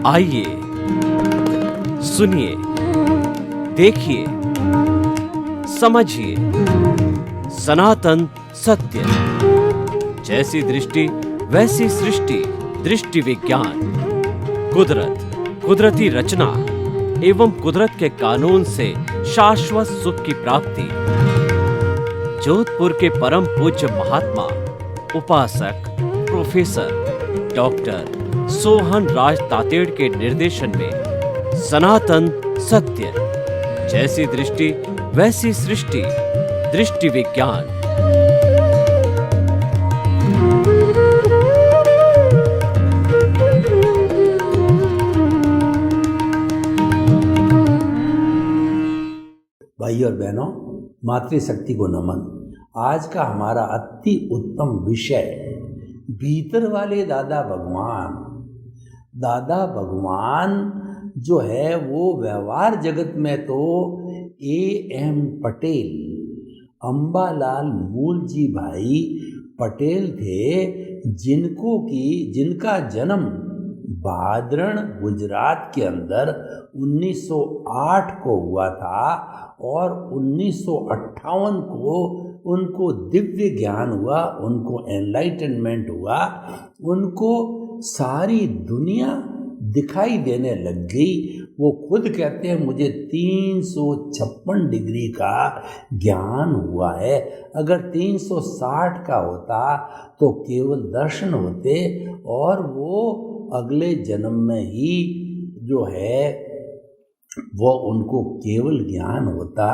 आइए सुनिए, देखिए, समझिए सनातन सत्य। जैसी दृष्टि वैसी सृष्टि, दृष्टि विज्ञान। कुदरत, कुदरती रचना एवं कुदरत के कानून से शाश्वत सुख की प्राप्ति। जोधपुर के परम पूज्य महात्मा उपासक प्रोफेसर डॉक्टर सोहन राज तातेड़ के निर्देशन में सनातन सत्य। जैसी दृष्टि वैसी सृष्टि, दृष्टि विज्ञान। भाई और बहनों, मातृशक्ति को नमन। आज का हमारा अति उत्तम विषय भीतर वाले दादा भगवान। दादा भगवान जो है वो व्यवहार जगत में तो A.M. पटेल, अंबालाल मूलजी भाई पटेल थे, जिनका जन्म भादरण गुजरात के अंदर 1908 को हुआ था और 1958 को उनको दिव्य ज्ञान हुआ, उनको एनलाइटनमेंट हुआ, उनको सारी दुनिया दिखाई देने लग गई। वो खुद कहते हैं मुझे 356 डिग्री का ज्ञान हुआ है। अगर 360 का होता तो केवल दर्शन होते और वो अगले जन्म में ही जो है वो उनको केवल ज्ञान होता,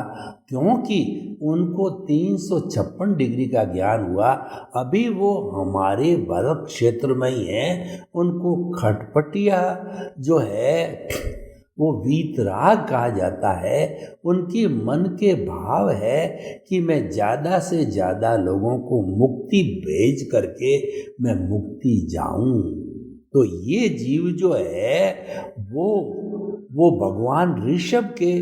क्योंकि उनको 356 डिग्री का ज्ञान हुआ। अभी वो हमारे भारत क्षेत्र में ही है। उनको खटपटिया जो है वो वीतराग कहा जाता है। उनके मन के भाव है कि मैं ज़्यादा से ज़्यादा लोगों को मुक्ति भेज करके मैं मुक्ति जाऊं। तो ये जीव जो है वो भगवान ऋषभ के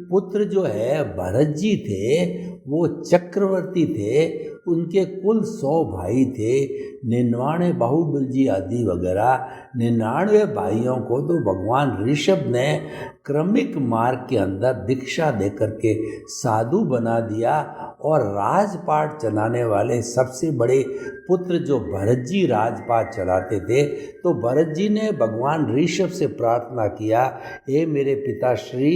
पुत्र जो है भरत जी थे, वो चक्रवर्ती थे। उनके कुल 100 भाई थे, 99 बाहुबल जी आदि वगैरह 99 भाइयों को तो भगवान ऋषभ ने क्रमिक मार्ग के अंदर दीक्षा दे करके साधु बना दिया। और राजपाट चलाने वाले सबसे बड़े पुत्र जो भरत जी राजपाट चलाते थे, तो भरत जी ने भगवान ऋषभ से प्रार्थना किया, हे मेरे पिताश्री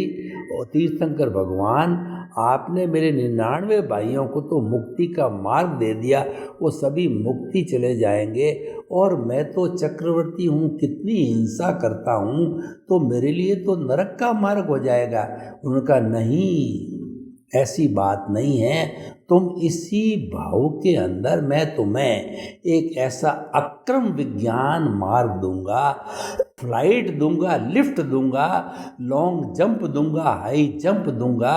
तीर्थंकर भगवान, आपने मेरे 99 भाइयों को तो मुक्ति का मार्ग दे दिया, वो सभी मुक्ति चले जाएंगे और मैं तो चक्रवर्ती हूँ, कितनी हिंसा करता हूँ, तो मेरे लिए तो नरक का मार्ग हो जाएगा। उनका नहीं, ऐसी बात नहीं है। तुम इसी भाव के अंदर मैं तुम्हें एक ऐसा अक्रम विज्ञान मार्ग दूंगा, फ्लाइट दूंगा, लिफ्ट दूंगा, लॉन्ग जंप दूंगा, हाई जंप दूंगा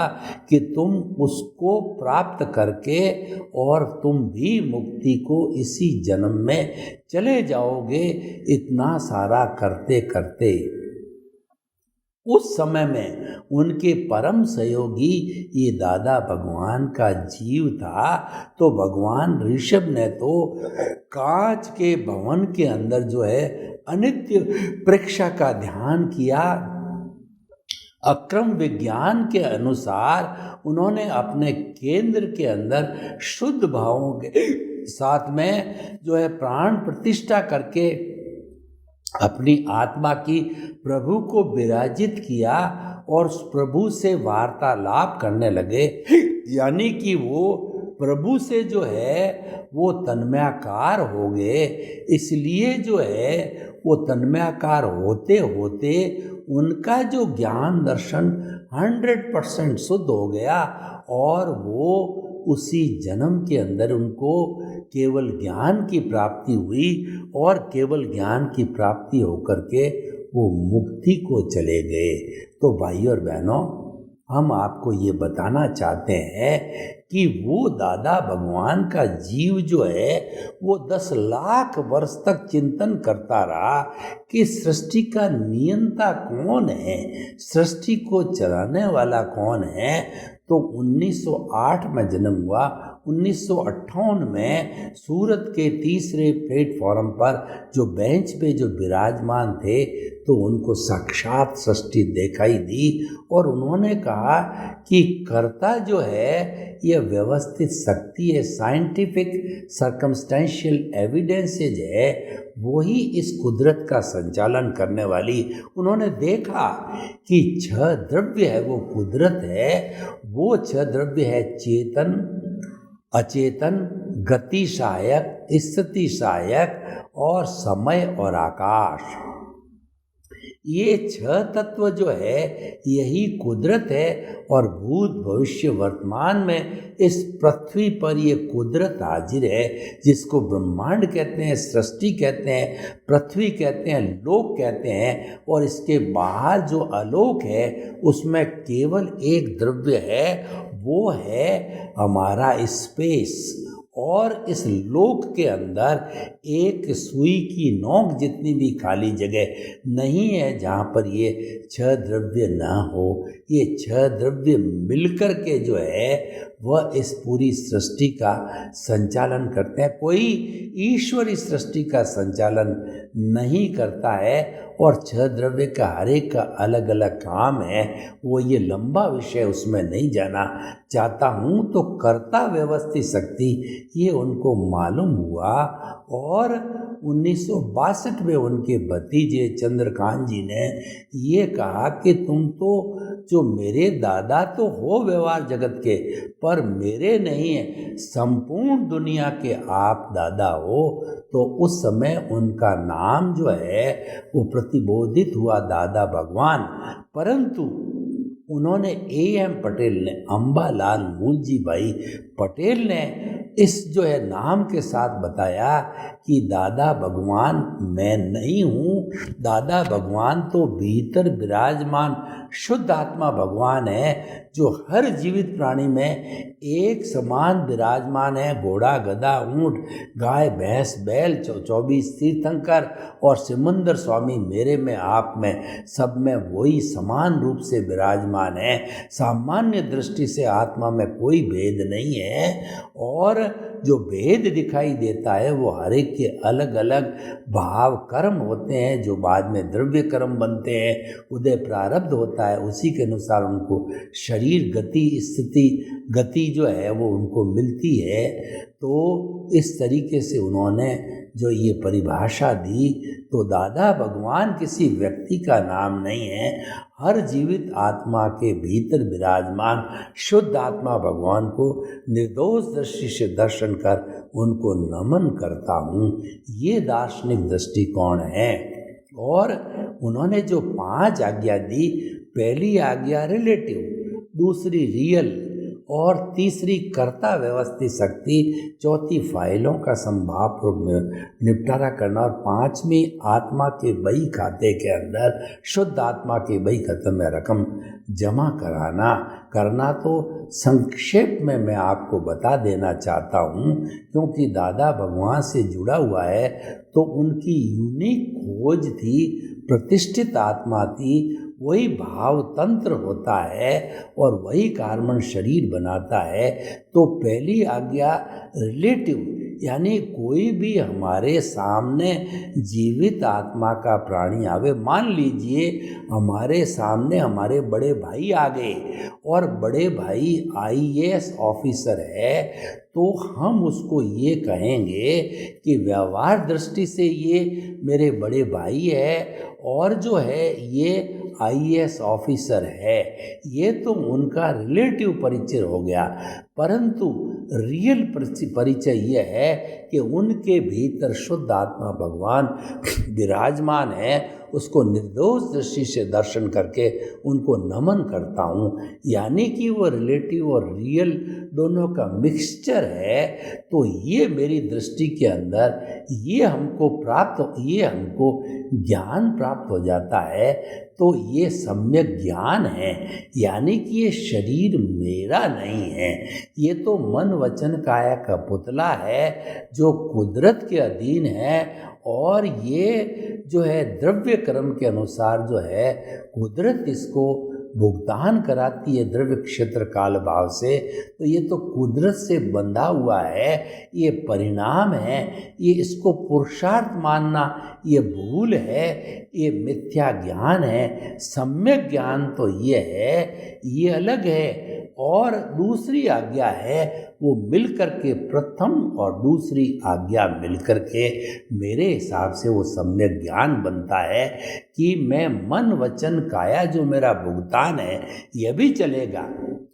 कि तुम उसको प्राप्त करके और तुम भी मुक्ति को इसी जन्म में चले जाओगे। इतना सारा करते करते उस समय में उनके परम सहयोगी ये दादा भगवान का जीव था। तो भगवान ऋषभ ने तो कांच के भवन के अंदर जो है अनित्य प्रेक्षा का ध्यान किया। अक्रम विज्ञान के अनुसार उन्होंने अपने केंद्र के अंदर शुद्ध भावों के साथ में जो है प्राण प्रतिष्ठा करके अपनी आत्मा की प्रभु को विराजित किया और उस प्रभु से वार्तालाप करने लगे। यानी कि वो प्रभु से जो है वो तन्मयाकार हो गए। इसलिए जो है वो तन्मयाकार होते होते उनका जो ज्ञान दर्शन 100% शुद्ध हो गया और वो उसी जन्म के अंदर उनको केवल ज्ञान की प्राप्ति हुई और केवल ज्ञान की प्राप्ति होकर के वो मुक्ति को चले गए। तो भाई और बहनों, हम आपको ये बताना चाहते हैं कि वो दादा भगवान का जीव जो है वो 10 लाख वर्ष तक चिंतन करता रहा कि सृष्टि का नियंता कौन है, सृष्टि को चलाने वाला कौन है। तो 1908 में जन्म हुआ, 1958 में सूरत के तीसरे प्लेटफॉर्म पर जो बेंच पे जो विराजमान थे तो उनको साक्षात सृष्टि दिखाई दी और उन्होंने कहा कि कर्ता जो है यह व्यवस्थित शक्ति है, साइंटिफिक सर्कमस्टेंशियल एविडेंसेज है, वही इस कुदरत का संचालन करने वाली। उन्होंने देखा कि 6 द्रव्य है वो कुदरत है, वो 6 द्रव्य है चेतन, अचेतन, गति सहायक, स्थिति सहायक और समय और आकाश। ये 6 तत्व जो है यही कुदरत है और भूत भविष्य वर्तमान में इस पृथ्वी पर ये कुदरत हाजिर है, जिसको ब्रह्मांड कहते हैं, सृष्टि कहते हैं, पृथ्वी कहते हैं, लोक कहते हैं। और इसके बाहर जो अलोक है उसमें केवल एक द्रव्य है, वो है हमारा स्पेस। और इस लोक के अंदर एक सुई की नोक जितनी भी खाली जगह नहीं है जहाँ पर ये 6 द्रव्य ना हो। ये 6 द्रव्य मिलकर के जो है वह इस पूरी सृष्टि का संचालन करते हैं। कोई ईश्वर इस सृष्टि का संचालन नहीं करता है और 6 द्रव्य का हर एक का अलग अलग काम है। वो ये लंबा विषय उसमें नहीं जाना चाहता हूँ। तो कर्ता व्यवस्थित शक्ति ये उनको मालूम हुआ और 1962 में उनके भतीजे चंद्रकांत जी ने ये कहा कि तुम तो जो मेरे दादा तो हो व्यवहार जगत के, पर मेरे नहीं है, संपूर्ण दुनिया के आप दादा हो। तो उस समय उनका नाम जो है वो प्रतिबोधित हुआ दादा भगवान। परंतु उन्होंने A.M. पटेल ने, अम्बालाल मूलजी भाई पटेल ने इस जो है नाम के साथ बताया कि दादा भगवान मैं नहीं हूँ, दादा भगवान तो भीतर विराजमान शुद्ध आत्मा भगवान है जो हर जीवित प्राणी में एक समान विराजमान है। घोड़ा, गधा, ऊंट, गाय, भैंस, बैल, 24 तीर्थंकर और सिमंदर स्वामी मेरे में, आप में, सब में वही समान रूप से विराजमान है। सामान्य दृष्टि से आत्मा में कोई भेद नहीं है और जो भेद दिखाई देता है वो हर एक के अलग अलग भाव कर्म होते हैं जो बाद में द्रव्य कर्म बनते हैं। उदय प्रारब्ध होता है, उसी के अनुसार उनको शरीर गति, स्थिति गति जो है वो उनको मिलती है। तो इस तरीके से उन्होंने जो ये परिभाषा दी, तो दादा भगवान किसी व्यक्ति का नाम नहीं है, हर जीवित आत्मा के भीतर विराजमान शुद्ध आत्मा भगवान को निर्दोष दृष्टि से दर्शन कर उनको नमन करता हूँ। ये दार्शनिक दृष्टिकोण है। और उन्होंने जो 5 आज्ञा दी, पहली आज्ञा रिलेटिव, दूसरी रियल और तीसरी कर्ता व्यवस्थित शक्ति, चौथी फाइलों का संभावपूर्वक निपटारा करना और 5वीं आत्मा के बही खाते के अंदर शुद्ध आत्मा के बही खाते में रकम जमा करना। तो संक्षेप में मैं आपको बता देना चाहता हूँ, क्योंकि दादा भगवान से जुड़ा हुआ है तो उनकी यूनिक खोज थी, प्रतिष्ठित आत्मा थी, वही भाव तंत्र होता है और वही कार्बन शरीर बनाता है। तो पहली आज्ञा रिलेटिव, यानी कोई भी हमारे सामने जीवित आत्मा का प्राणी आवे, मान लीजिए हमारे सामने हमारे बड़े भाई आ गए और बड़े भाई IAS ऑफिसर है, तो हम उसको ये कहेंगे कि व्यवहार दृष्टि से ये मेरे बड़े भाई है और जो है ये IAS ऑफिसर है। ये तो उनका रिलेटिव परिचय हो गया। परंतु रियल परिचय ये है कि उनके भीतर शुद्ध आत्मा भगवान विराजमान है, उसको निर्दोष दृष्टि से दर्शन करके उनको नमन करता हूँ। यानी कि वो रिलेटिव और रियल दोनों का मिक्सचर है। तो ये मेरी दृष्टि के अंदर ये हमको ज्ञान प्राप्त हो जाता है। तो ये सम्यक ज्ञान है, यानी कि ये शरीर मेरा नहीं है, ये तो मन वचन काया का पुतला है जो कुदरत के अधीन है। और ये जो है द्रव्य कर्म के अनुसार जो है कुदरत इसको भुगतान कराती है द्रव्य क्षेत्र काल भाव से, तो ये तो कुदरत से बंधा हुआ है, ये परिणाम है, ये इसको पुरुषार्थ मानना ये भूल है, ये मिथ्या ज्ञान है। सम्यक ज्ञान तो ये है, ये अलग है। और दूसरी आज्ञा है वो मिलकर के, प्रथम और दूसरी आज्ञा मिलकर के मेरे हिसाब से वो सम्यक ज्ञान बनता है कि मैं मन वचन काया जो मेरा भुगतान है ये भी चलेगा,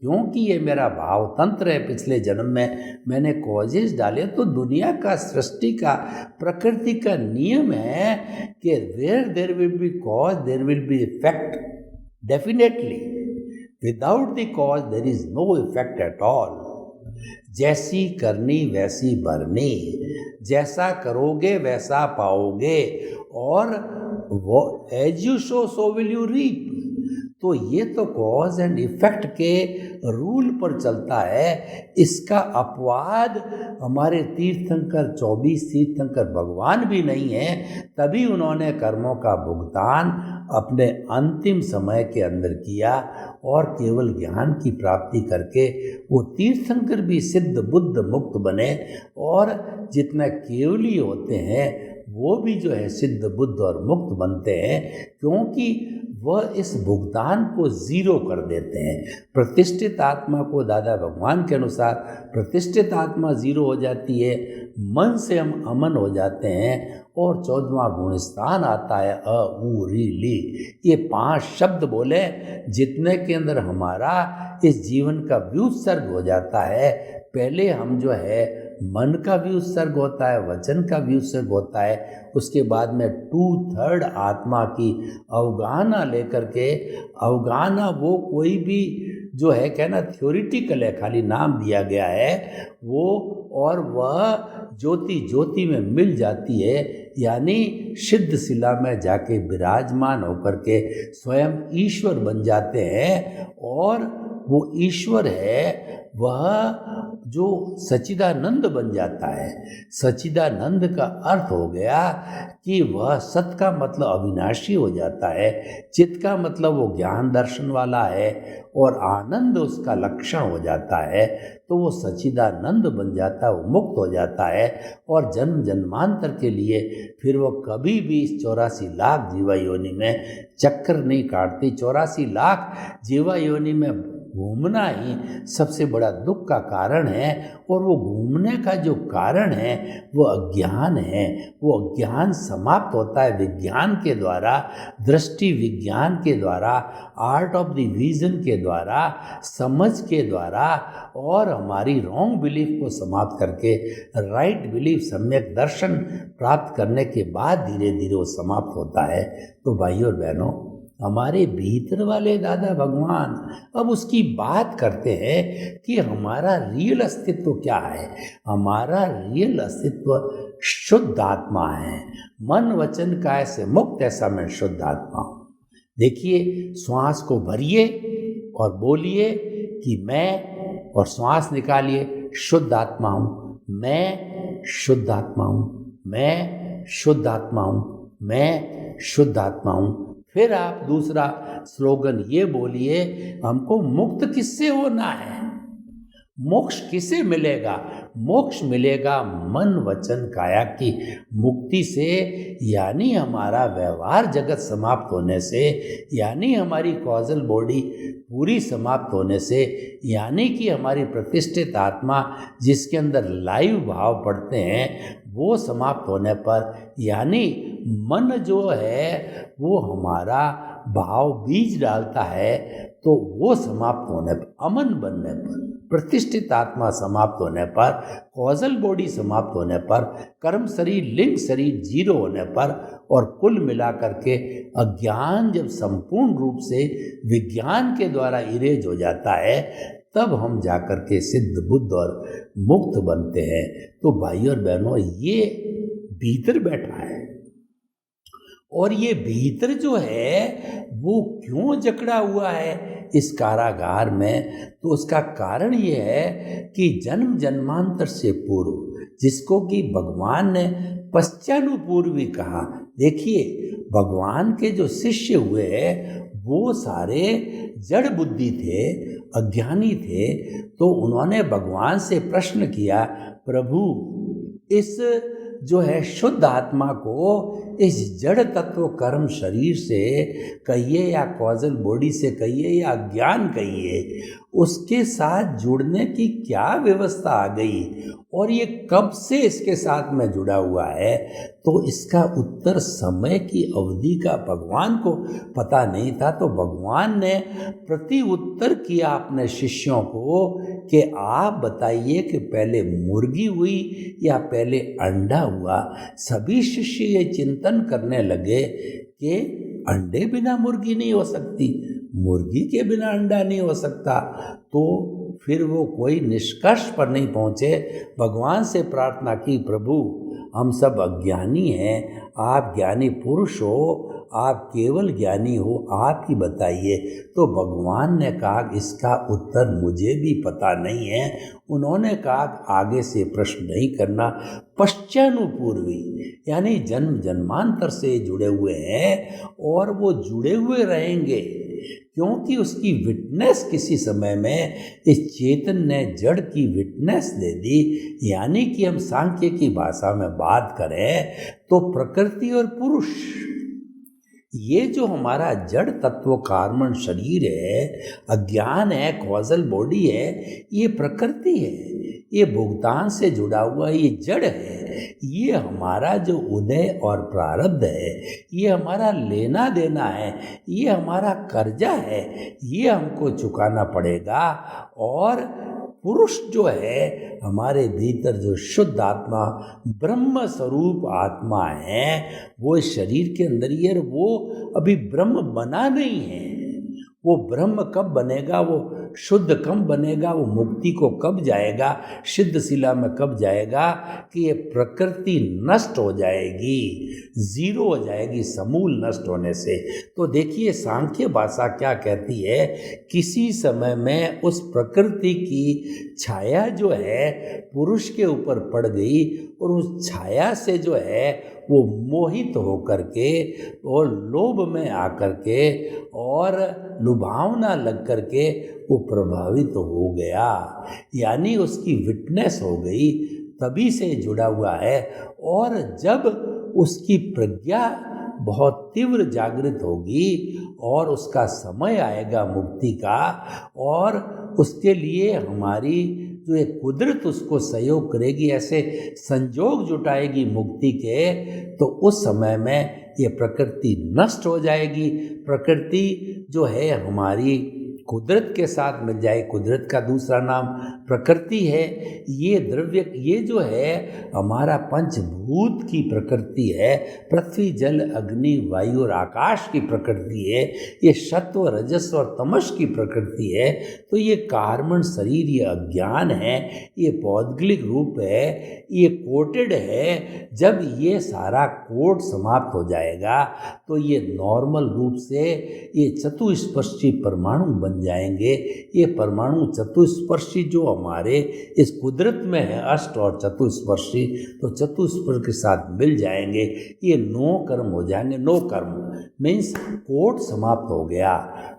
क्योंकि ये मेरा भाव तंत्र है। पिछले जन्म में मैंने कॉजेज डाले, तो दुनिया का, सृष्टि का, प्रकृति का नियम है कि where there will be cause there will be effect definitely. Without the cause there is no effect at all. जैसी करनी वैसी भरनी, जैसा करोगे वैसा पाओगे, और वो as you sow so will you reap. तो ये तो कॉज एंड इफेक्ट के रूल पर चलता है। इसका अपवाद हमारे तीर्थंकर 24 तीर्थंकर भगवान भी नहीं है, तभी उन्होंने कर्मों का भुगतान अपने अंतिम समय के अंदर किया, और केवल ज्ञान की प्राप्ति करके वो तीर्थंकर भी सिद्ध बुद्ध मुक्त बने, और जितना केवली होते हैं वो भी जो है सिद्ध बुद्ध और मुक्त बनते हैं, क्योंकि वह इस भुगतान को जीरो कर देते हैं। प्रतिष्ठित आत्मा को दादा भगवान के अनुसार प्रतिष्ठित आत्मा जीरो हो जाती है, मन से हम अमन हो जाते हैं, और 14वां गुण स्थान आता है अ उ री ली। ये 5 शब्द बोले जितने के अंदर हमारा इस जीवन का व्युत्सर्ग हो जाता है। पहले हम जो है मन का भी उत्सर्ग होता है, वचन का भी उत्सर्ग होता है, उसके बाद में 2/3 आत्मा की अवगाहना लेकर के, अवगाहना वो कोई भी जो है कहना थ्योरिटिकल है, खाली नाम दिया गया है वो, और वह ज्योति ज्योति में मिल जाती है, यानी सिद्ध शिला में जाके विराजमान होकर के स्वयं ईश्वर बन जाते हैं। और वो ईश्वर है वह जो सच्चिदानंद बन जाता है। सच्चिदानंद का अर्थ हो गया कि वह सत का मतलब अविनाशी हो जाता है, चित्त का मतलब वो ज्ञान दर्शन वाला है, और आनंद उसका लक्षण हो जाता है। तो वो सच्चिदानंद बन जाता है, वो मुक्त हो जाता है, और जन्म जन्मांतर के लिए फिर वो कभी भी इस 84 लाख जीवा योनि में चक्कर नहीं काटती। 84 लाख जीवा योनि में घूमना ही सबसे बड़ा दुख का कारण है, और वो घूमने का जो कारण है वो अज्ञान है। वो अज्ञान समाप्त होता है विज्ञान के द्वारा, दृष्टि विज्ञान के द्वारा, आर्ट ऑफ द विजन के द्वारा, समझ के द्वारा, और हमारी रॉन्ग बिलीफ को समाप्त करके राइट बिलीफ, सम्यक दर्शन प्राप्त करने के बाद धीरे धीरे वो समाप्त होता है। तो भाइयों और बहनों, हमारे भीतर वाले दादा भगवान अब उसकी बात करते हैं कि हमारा रियल अस्तित्व क्या है। हमारा रियल अस्तित्व शुद्ध आत्मा है। मन वचन काया से मुक्त ऐसा मैं शुद्ध आत्मा हूँ। देखिए, श्वास को भरिए और बोलिए कि मैं, और श्वास निकालिए, शुद्ध आत्मा हूँ, मैं शुद्ध आत्मा हूँ, मैं शुद्ध आत्मा हूँ, मैं शुद्ध आत्मा हूँ। फिर आप दूसरा स्लोगन ये बोलिए, हमको मुक्त किससे होना है, मोक्ष किसे मिलेगा। मोक्ष मिलेगा मन वचन काया की मुक्ति से, यानी हमारा व्यवहार जगत समाप्त होने से, यानी हमारी कॉजल बॉडी पूरी समाप्त होने से, यानी कि हमारी प्रतिष्ठित आत्मा जिसके अंदर लाइव भाव पड़ते हैं वो समाप्त होने पर, यानी मन जो है वो हमारा भाव बीज डालता है, तो वो समाप्त होने पर, अमन बनने पर, प्रतिष्ठित आत्मा समाप्त होने पर, कॉजल बॉडी समाप्त होने पर, कर्म शरीर, लिंग शरीर जीरो होने पर, और कुल मिलाकर के अज्ञान जब संपूर्ण रूप से विज्ञान के द्वारा इरेज हो जाता है, तब हम जाकर के सिद्ध बुद्ध और मुक्त बनते हैं। तो भाइयों और बहनों, ये भीतर बैठा है, और ये भीतर जो है वो क्यों जकड़ा हुआ है इस कारागार में, तो उसका कारण ये है कि जन्म जन्मांतर से पूर्व, जिसको कि भगवान ने पश्चानुपूर्वी कहा। देखिए, भगवान के जो शिष्य हुए वो सारे जड़ बुद्धि थे, अज्ञानी थे। तो उन्होंने भगवान से प्रश्न किया, प्रभु इस जो है शुद्ध आत्मा को इस जड़ तत्व कर्म शरीर से कहिए या कॉजल बॉडी से कहिए या अज्ञान कहिए, उसके साथ जुड़ने की क्या व्यवस्था आ गई और ये कब से इसके साथ में जुड़ा हुआ है? तो इसका उत्तर समय की अवधि का भगवान को पता नहीं था। तो भगवान ने प्रति उत्तर किया अपने शिष्यों को कि आप बताइए कि पहले मुर्गी हुई या पहले अंडा हुआ। सभी शिष्य ये चिंतन करने लगे कि अंडे बिना मुर्गी नहीं हो सकती, मुर्गी के बिना अंडा नहीं हो सकता। तो फिर वो कोई निष्कर्ष पर नहीं पहुँचे। भगवान से प्रार्थना की, प्रभु हम सब अज्ञानी हैं, आप ज्ञानी पुरुष हो, आप केवल ज्ञानी हो, आप ही बताइए। तो भगवान ने कहा इसका उत्तर मुझे भी पता नहीं है। उन्होंने कहा आगे से प्रश्न नहीं करना। पश्चानुपूर्वी यानी जन्म जन्मांतर से जुड़े हुए हैं और वो जुड़े हुए रहेंगे, क्योंकि उसकी विटनेस किसी समय में इस चेतन ने जड़ की विटनेस दे दी। यानी कि हम सांख्य की भाषा में बात करें तो प्रकृति और पुरुष, ये जो हमारा जड़ तत्व कार्बन शरीर है, अज्ञान है, कॉजल बॉडी है, ये प्रकृति है, ये भुगतान से जुड़ा हुआ ये जड़ है। ये हमारा जो उदय और प्रारब्ध है, ये हमारा लेना देना है, ये हमारा कर्जा है, ये हमको चुकाना पड़ेगा। और पुरुष जो है हमारे भीतर जो शुद्ध आत्मा ब्रह्म स्वरूप आत्मा है, वो इस शरीर के अंदर ही है। वो अभी ब्रह्म बना नहीं है। वो ब्रह्म कब बनेगा, वो शुद्ध कब बनेगा, वो मुक्ति को कब जाएगा, सिद्ध शिला में कब जाएगा कि ये प्रकृति नष्ट हो जाएगी, जीरो हो जाएगी समूल नष्ट होने से। तो देखिए सांख्य भाषा क्या कहती है, किसी समय में उस प्रकृति की छाया जो है पुरुष के ऊपर पड़ गई और उस छाया से जो है वो मोहित होकर के और लोभ में आकर के और लुभावना लग कर के वो प्रभावित हो गया। यानी उसकी विटनेस हो गई, तभी से जुड़ा हुआ है। और जब उसकी प्रज्ञा बहुत तीव्र जागृत होगी और उसका समय आएगा मुक्ति का, और उसके लिए हमारी जो एक कुदरत उसको सहयोग करेगी, ऐसे संजोग जुटाएगी मुक्ति के, तो उस समय में ये प्रकृति नष्ट हो जाएगी। प्रकृति जो है हमारी कुदरत के साथ मिल जाए। कुदरत का दूसरा नाम प्रकृति है। ये द्रव्य, ये जो है हमारा पंचभूत की प्रकृति है, पृथ्वी जल अग्नि वायु और आकाश की प्रकृति है। ये सत्व रजस और तमस की प्रकृति है। तो ये कार्बन शरीर, ये अज्ञान है, ये पौद्गलिक रूप है, ये कोटेड है। जब ये सारा कोट समाप्त हो जाएगा तो ये नॉर्मल रूप से ये चतुष्पर्शी परमाणु बन जाएंगे। ये परमाणु चतुष्पर्शी जो हमारे इस कुदरत में है, अष्ट और चतुष्पर्शी, तो चतुष्पर्श के साथ मिल जाएंगे। ये नो कर्म हो जाएंगे। नो कर्म मीन्स कोट समाप्त हो गया।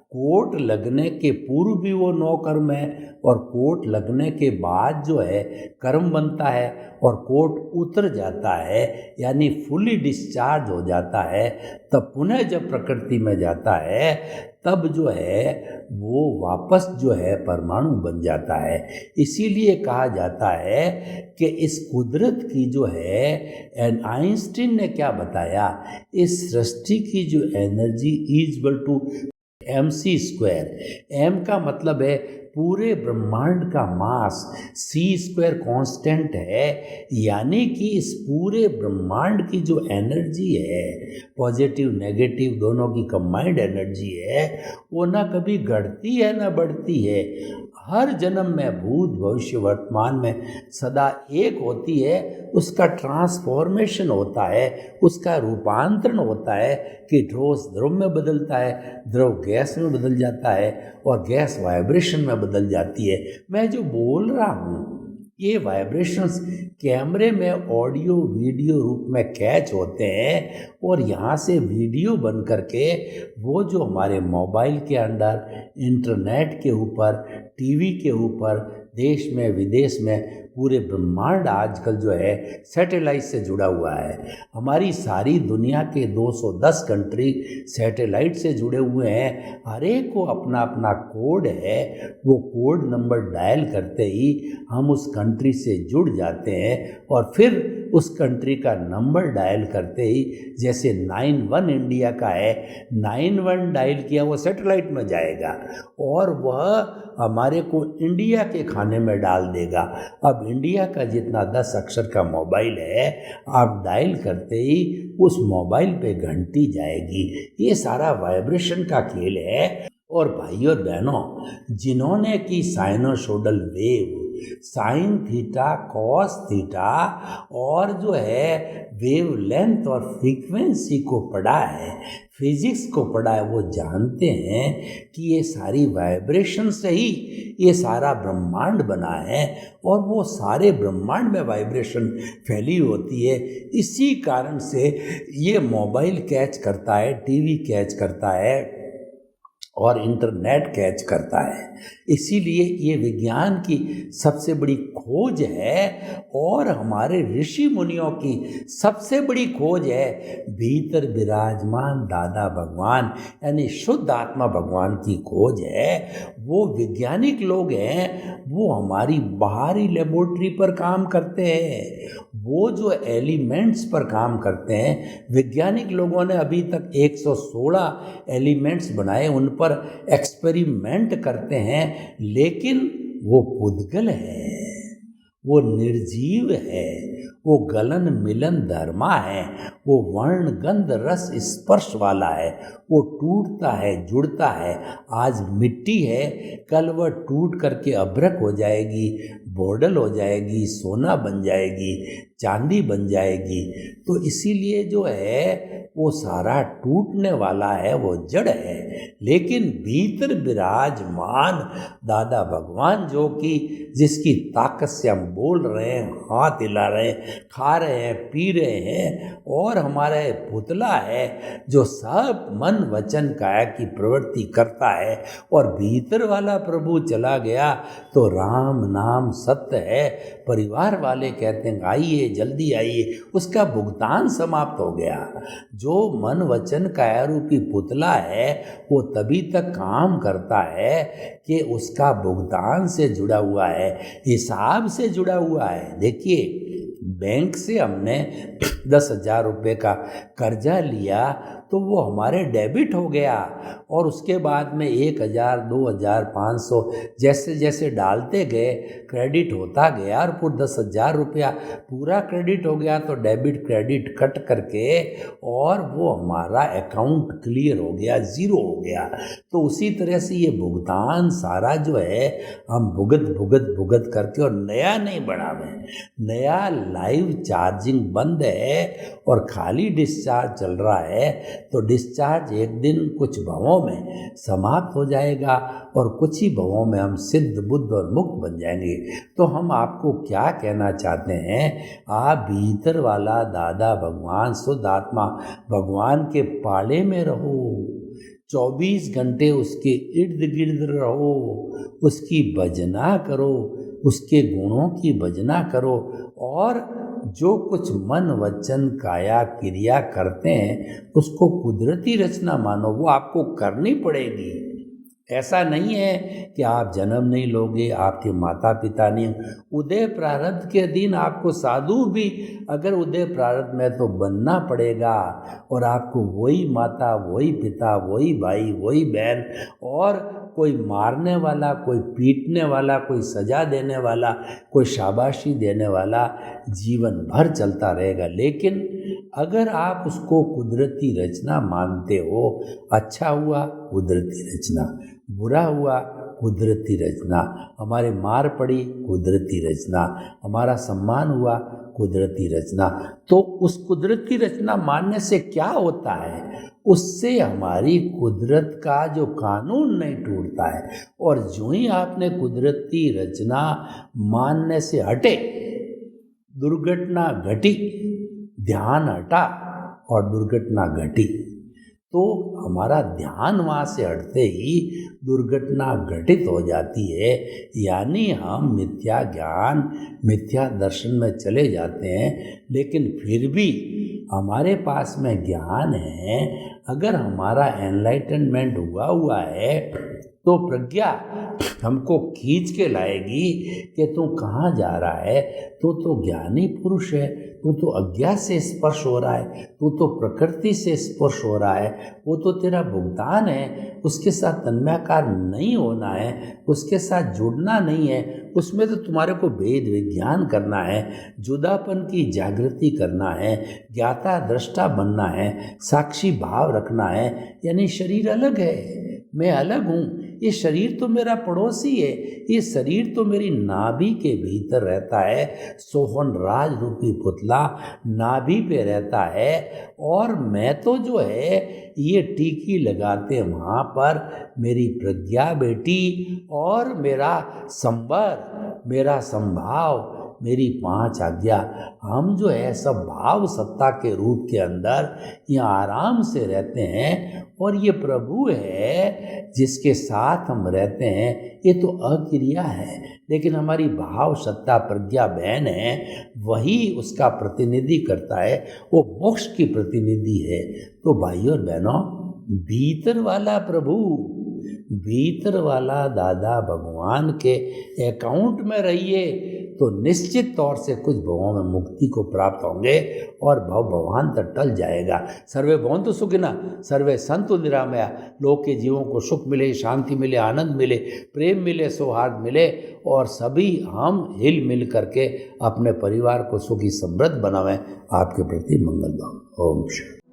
कोट लगने के पूर्व भी वो नौ कर्म है और कोट लगने के बाद जो है कर्म बनता है और कोट उतर जाता है, यानी फुली डिस्चार्ज हो जाता है। तब पुनः जब प्रकृति में जाता है तब जो है वो वापस जो है परमाणु बन जाता है। इसीलिए कहा जाता है कि इस कुदरत की जो है, आइंस्टीन ने क्या बताया, इस सृष्टि की जो energy is equal to mc²। m का मतलब है पूरे ब्रह्मांड का मास, c² कांस्टेंट है। यानी कि इस पूरे ब्रह्मांड की जो एनर्जी है, पॉजिटिव नेगेटिव दोनों की कंबाइंड एनर्जी है, वो ना कभी घटती है ना बढ़ती है। हर जन्म में भूत भविष्य वर्तमान में सदा एक होती है। उसका ट्रांसफॉर्मेशन होता है, उसका रूपांतरण होता है कि ठोस द्रव में बदलता है, द्रव गैस में बदल जाता है और गैस वाइब्रेशन में बदल जाती है। मैं जो बोल रहा हूँ ये वाइब्रेशंस कैमरे में ऑडियो वीडियो रूप में कैच होते हैं और यहाँ से वीडियो बन करके वो जो हमारे मोबाइल के अंदर, इंटरनेट के ऊपर, टीवी के ऊपर, देश में विदेश में पूरे ब्रह्मांड आजकल जो है सैटेलाइट से जुड़ा हुआ है। हमारी सारी दुनिया के 210 कंट्री सैटेलाइट से जुड़े हुए हैं। हर एक को अपना अपना कोड है। वो कोड नंबर डायल करते ही हम उस कंट्री से जुड़ जाते हैं और फिर उस कंट्री का नंबर डायल करते ही, जैसे 91 इंडिया का है, 91 डायल किया वो सैटेलाइट में जाएगा और वह हमारे को इंडिया के खाने में डाल देगा। अब इंडिया का जितना 10 अक्षर का मोबाइल है, आप डायल करते ही उस मोबाइल पे घंटी जाएगी। ये सारा वाइब्रेशन का खेल है। और भाइयों और बहनों, जिन्होंने की sinusoidal wave, sine theta, cos theta और जो है वेव लेंथ और फ्रीक्वेंसी को पढ़ा है, फिजिक्स को पढ़ा है, वो जानते हैं कि ये सारी वाइब्रेशन से ही ये सारा ब्रह्मांड बना है और वो सारे ब्रह्मांड में वाइब्रेशन फैली होती है। इसी कारण से ये मोबाइल कैच करता है, टीवी कैच करता है और इंटरनेट कैच करता है। इसीलिए ये विज्ञान की सबसे बड़ी खोज है और हमारे ऋषि मुनियों की सबसे बड़ी खोज है। भीतर विराजमान दादा भगवान यानी शुद्ध आत्मा भगवान की खोज है। वो वैज्ञानिक लोग हैं, वो हमारी बाहरी लेबोरेटरी पर काम करते हैं, वो जो एलिमेंट्स पर काम करते हैं। वैज्ञानिक लोगों ने अभी तक 116 एलिमेंट्स बनाए, उन पर एक्सपेरिमेंट करते हैं, लेकिन वो पुद्गल है, वो निर्जीव है, वो गलन मिलन धर्मा है, वो वर्ण गंध रस स्पर्श वाला है, वो टूटता है, जुड़ता है। आज मिट्टी है, कल वह टूट करके अभ्रक हो जाएगी, बोडल हो जाएगी, सोना बन जाएगी, चांदी बन जाएगी। तो इसीलिए जो है वो सारा टूटने वाला है, वो जड़ है। लेकिन भीतर विराजमान दादा भगवान जो कि जिसकी ताकत से हम बोल रहे हैं, हाथ हिला रहे हैं, खा रहे हैं, पी रहे हैं और हमारा पुतला है जो सब मन वचन काया की प्रवृत्ति करता है और भीतर वाला प्रभु चला गया तो राम नाम सत्य है। परिवार वाले कहते हैं आइए जल्दी आइए, उसका भुगतान समाप्त हो गया। जो मन वचन काया रूपी पुतला है वो तभी तक काम करता है कि उसका भुगतान से जुड़ा हुआ है, हिसाब से जुड़ा हुआ है। देखिए, बैंक से हमने 10,000 रुपये का कर्जा लिया तो वो हमारे डेबिट हो गया और उसके बाद में 1,000, 2,000, 500 जैसे जैसे डालते गए क्रेडिट होता गया और पूरा 10,000 रुपया पूरा क्रेडिट हो गया तो डेबिट क्रेडिट कट करके और वो हमारा अकाउंट क्लियर हो गया, ज़ीरो हो गया। तो उसी तरह से ये भुगतान सारा जो है हम भुगत करके और नया नहीं बढ़ावे। नया लाइव चार्जिंग बंद है और खाली डिस्चार्ज चल रहा है तो डिस्चार्ज एक दिन कुछ भवों में समाप्त हो जाएगा और कुछ ही भवों में हम सिद्ध बुद्ध और मुक्त बन जाएंगे। तो हम आपको क्या कहना चाहते हैं, आप भीतर वाला दादा भगवान शुद्ध आत्मा भगवान के पाले में रहो, 24 घंटे उसके इर्द गिर्द रहो, उसकी भजना करो, उसके गुणों की भजना करो और जो कुछ मन वचन काया क्रिया करते हैं उसको कुदरती रचना मानो, वो आपको करनी पड़ेगी। ऐसा नहीं है कि आप जन्म नहीं लोगे, आपके माता पिता नहीं, उदय प्रारब्ध के दिन आपको साधु भी अगर उदय प्रारब्ध में तो बनना पड़ेगा और आपको वही माता, वही पिता, वही भाई, वही बहन और कोई मारने वाला, कोई पीटने वाला, कोई सजा देने वाला, कोई शाबाशी देने वाला जीवन भर चलता रहेगा। लेकिन अगर आप उसको कुदरती रचना मानते हो, अच्छा हुआ कुदरती रचना, बुरा हुआ कुदरती रचना, हमारे मार पड़ी कुदरती रचना, हमारा सम्मान हुआ कुदरती रचना। तो उस कुदरती रचना मानने से क्या होता है, उससे हमारी कुदरत का जो कानून नहीं टूटता है। और जो ही आपने कुदरती रचना मानने से हटे, दुर्घटना घटी, ध्यान हटा और दुर्घटना घटी, तो हमारा ध्यान वहाँ से हटते ही दुर्घटना घटित हो जाती है। यानी हम मिथ्या ज्ञान, मिथ्या दर्शन में चले जाते हैं, लेकिन फिर भी हमारे पास में ज्ञान है। अगर हमारा एनलाइटनमेंट हुआ है तो प्रज्ञा हमको खींच के लाएगी कि तू कहाँ जा रहा है, तू तो ज्ञानी पुरुष है, तू तो अज्ञा से स्पर्श हो रहा है, तू तो प्रकृति से स्पर्श हो रहा है, वो तो तेरा भुगतान है, उसके साथ तन्मयाकार नहीं होना है, उसके साथ जुड़ना नहीं है, उसमें तो तुम्हारे को वेद विज्ञान करना है, जुदापन की जागृति करना है, ज्ञाता दृष्टा बनना है, साक्षी भाव रखना है। यानी शरीर अलग है, मैं अलग हूँ, ये शरीर तो मेरा पड़ोसी है, ये शरीर तो मेरी नाभि के भीतर रहता है, सोहन राज रूपी पुतला नाभि पे रहता है, और मैं तो जो है ये टीकी लगाते वहाँ पर मेरी प्रज्ञा बेटी, और मेरा संवर, मेरा संभाव, मेरी 5 आज्ञा, हम जो है सब भाव सत्ता के रूप के अंदर यहाँ आराम से रहते हैं। और ये प्रभु है जिसके साथ हम रहते हैं, ये तो अक्रिया है, लेकिन हमारी भाव सत्ता प्रज्ञा बहन है, वही उसका प्रतिनिधि करता है, वो मोक्ष की प्रतिनिधि है। तो भाइयों और बहनों, भीतर वाला प्रभु, भीतर वाला दादा भगवान के अकाउंट में रहिए तो निश्चित तौर से कुछ भवों में मुक्ति को प्राप्त होंगे और भगवान तक टल जाएगा। सर्वे भवन्तु सुखिनः, सर्वे सन्तु निरामया। लोक के जीवों को सुख मिले, शांति मिले, आनंद मिले, प्रेम मिले, सौहार्द मिले, और सभी हम हिल मिल करके अपने परिवार को सुखी समृद्ध बनावें। आपके प्रति मंगल भाव। ओम शांति।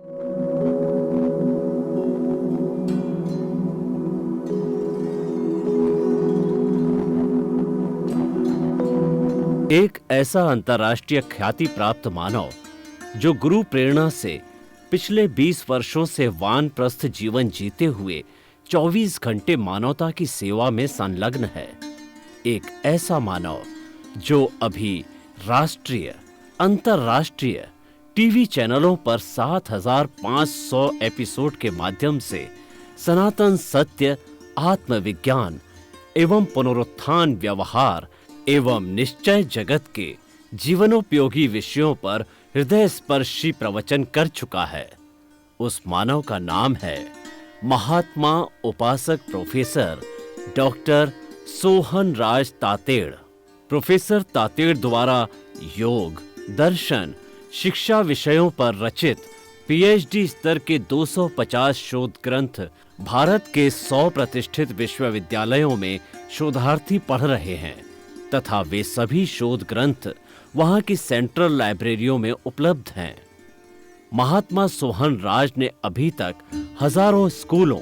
एक ऐसा अंतर्राष्ट्रीय ख्याति प्राप्त मानव जो गुरु प्रेरणा से पिछले 20 वर्षों से वानप्रस्थ जीवन जीते हुए 24 घंटे मानवता की सेवा में संलग्न है। एक ऐसा मानव जो अभी राष्ट्रीय, अंतर्राष्ट्रीय टीवी चैनलों पर 7,500 एपिसोड के माध्यम से सनातन सत्य, आत्मविज्ञान एवं पुनरुत्थान व्यवहार एवं निश्चय जगत के जीवनोपयोगी विषयों पर हृदय स्पर्शी प्रवचन कर चुका है। उस मानव का नाम है महात्मा उपासक प्रोफेसर डॉक्टर सोहन राज तातेड़। प्रोफेसर तातेड़ द्वारा योग, दर्शन, शिक्षा विषयों पर रचित पीएचडी स्तर के 250 शोध ग्रंथ भारत के 100 प्रतिष्ठित विश्वविद्यालयों में शोधार्थी पढ़ रहे हैं तथा वे सभी शोध ग्रंथ वहां की सेंट्रल लाइब्रेरियों में उपलब्ध हैं। महात्मा सोहन राज ने अभी तक हजारों स्कूलों,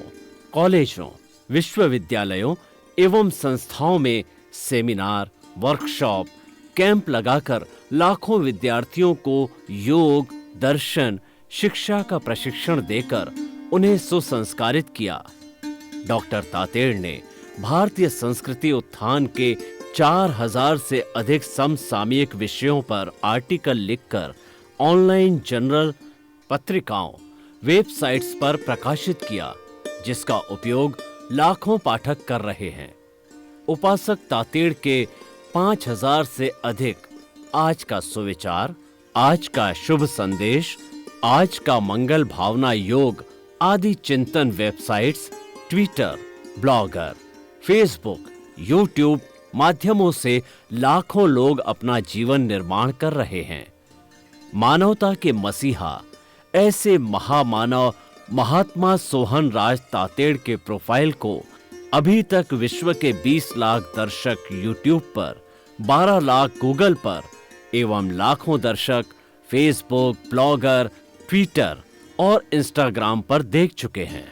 कॉलेजों, विश्वविद्यालयों एवं संस्थाओं में सेमिनार, वर्कशॉप, कैंप लगाकर लाखों विद्यार्थियों को योग, दर्शन, शिक्षा का प्रशिक्षण देकर उन्हें सुसंस्कारित किया। डॉक्टर तातेड़ ने भारतीय संस्कृति उत्थान के 4000 से अधिक समसामयिक विषयों पर आर्टिकल लिखकर ऑनलाइन जर्नल, पत्रिकाओं, वेबसाइट्स पर प्रकाशित किया, जिसका उपयोग लाखों पाठक कर रहे हैं। उपासक तातेड़ के 5000 से अधिक आज का सुविचार, आज का शुभ संदेश, आज का मंगल भावना योग आदि चिंतन websites, Twitter, blogger, Facebook, YouTube माध्यमों से लाखों लोग अपना जीवन निर्माण कर रहे हैं। मानवता के मसीहा ऐसे महामानव महात्मा सोहन राज तातेड़ के प्रोफाइल को अभी तक विश्व के 20 लाख दर्शक यूट्यूब पर, 12 लाख गूगल पर एवं लाखों दर्शक फेसबुक, ब्लॉगर, ट्विटर और इंस्टाग्राम पर देख चुके हैं।